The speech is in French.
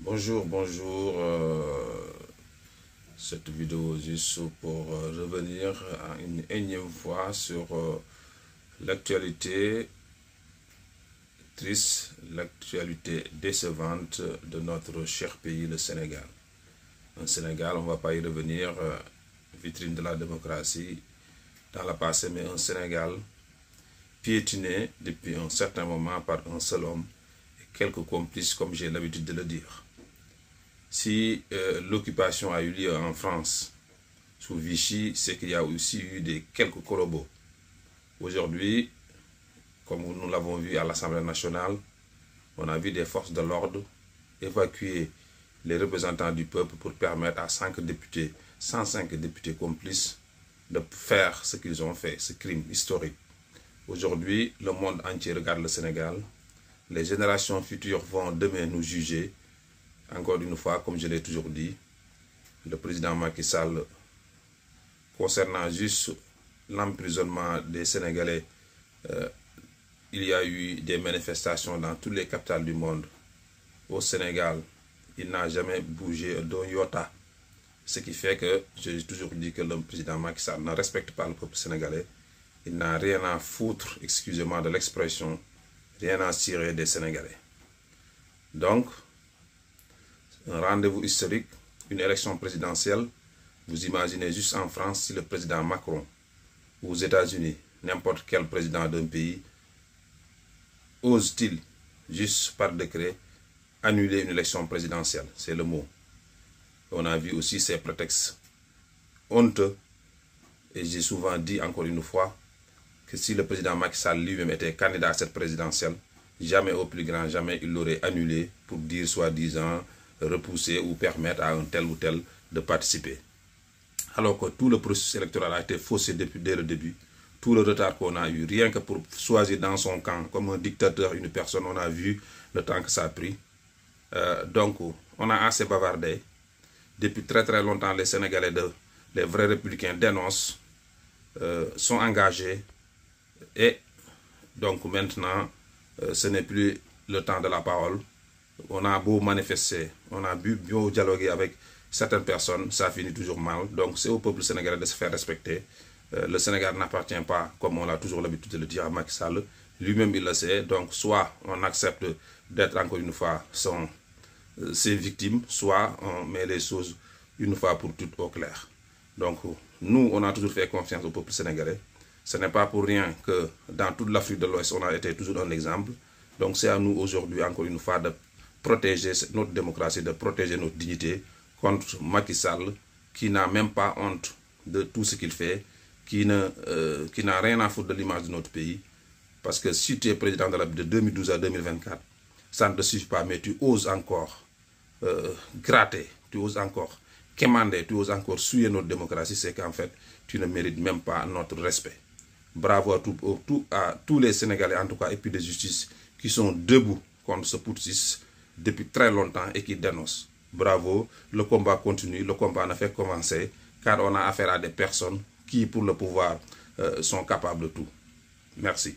Bonjour, bonjour. Cette vidéo juste pour revenir une énième fois sur l'actualité triste, l'actualité décevante de notre cher pays, le Sénégal. Un Sénégal, on ne va pas y revenir, vitrine de la démocratie dans le passé, mais un Sénégal piétiné depuis un certain moment par un seul homme et quelques complices, comme j'ai l'habitude de le dire. Si l'occupation a eu lieu en France sous Vichy, c'est qu'il y a aussi eu quelques collabos. Aujourd'hui, comme nous l'avons vu à l'Assemblée nationale, on a vu des forces de l'ordre évacuer les représentants du peuple pour permettre à 105 députés complices de faire ce qu'ils ont fait, ce crime historique. Aujourd'hui, le monde entier regarde le Sénégal. Les générations futures vont demain nous juger. Encore une fois, comme je l'ai toujours dit, le président Macky Sall, concernant juste l'emprisonnement des Sénégalais, il y a eu des manifestations dans toutes les capitales du monde. Au Sénégal, il n'a jamais bougé d'un iota. Ce qui fait que j'ai toujours dit que le président Macky Sall ne respecte pas le peuple sénégalais. Il n'a rien à foutre, excusez-moi de l'expression, rien à cirer des Sénégalais. Donc, un rendez-vous historique, une élection présidentielle. Vous imaginez juste en France si le président Macron, ou aux États-Unis, n'importe quel président d'un pays, ose-t-il, juste par décret, annuler une élection présidentielle? C'est le mot. On a vu aussi ces prétextes honteux. Et j'ai souvent dit encore une fois que si le président Macky Sall lui-même était candidat à cette présidentielle, jamais au plus grand, jamais il l'aurait annulé pour dire soi-disant repousser ou permettre à un tel ou tel de participer. Alors que tout le processus électoral a été faussé dès le début. Tout le retard qu'on a eu, rien que pour choisir dans son camp, comme un dictateur, une personne, on a vu le temps que ça a pris. Donc, on a assez bavardé. Depuis très très longtemps, les Sénégalais, les vrais républicains dénoncent, sont engagés. Et donc maintenant, ce n'est plus le temps de la parole. On a beau manifester, on a beau dialoguer avec certaines personnes, ça finit toujours mal. Donc c'est au peuple sénégalais de se faire respecter. Le Sénégal n'appartient pas, comme on a toujours l'habitude de le dire, à Macky Sall. Lui-même, il le sait. Donc soit on accepte d'être encore une fois ses victimes, soit on met les choses une fois pour toutes au clair. Donc nous, on a toujours fait confiance au peuple sénégalais. Ce n'est pas pour rien que dans toute l'Afrique de l'Ouest, on a été toujours un exemple. Donc c'est à nous aujourd'hui, encore une fois, de protéger notre démocratie, de protéger notre dignité contre Macky Sall, qui n'a même pas honte de tout ce qu'il fait, qui n'a rien à foutre de l'image de notre pays. Parce que si tu es président de 2012 à 2024, ça ne te suffit pas, mais tu oses encore gratter, tu oses encore quémander, tu oses encore souiller notre démocratie, c'est qu'en fait, tu ne mérites même pas notre respect. Bravo à tous les Sénégalais, en tout cas, et puis de justice, qui sont debout contre ce putschiste depuis très longtemps et qui dénoncent. Bravo, le combat continue, le combat ne fait que commencer, car on a affaire à des personnes qui, pour le pouvoir, sont capables de tout. Merci.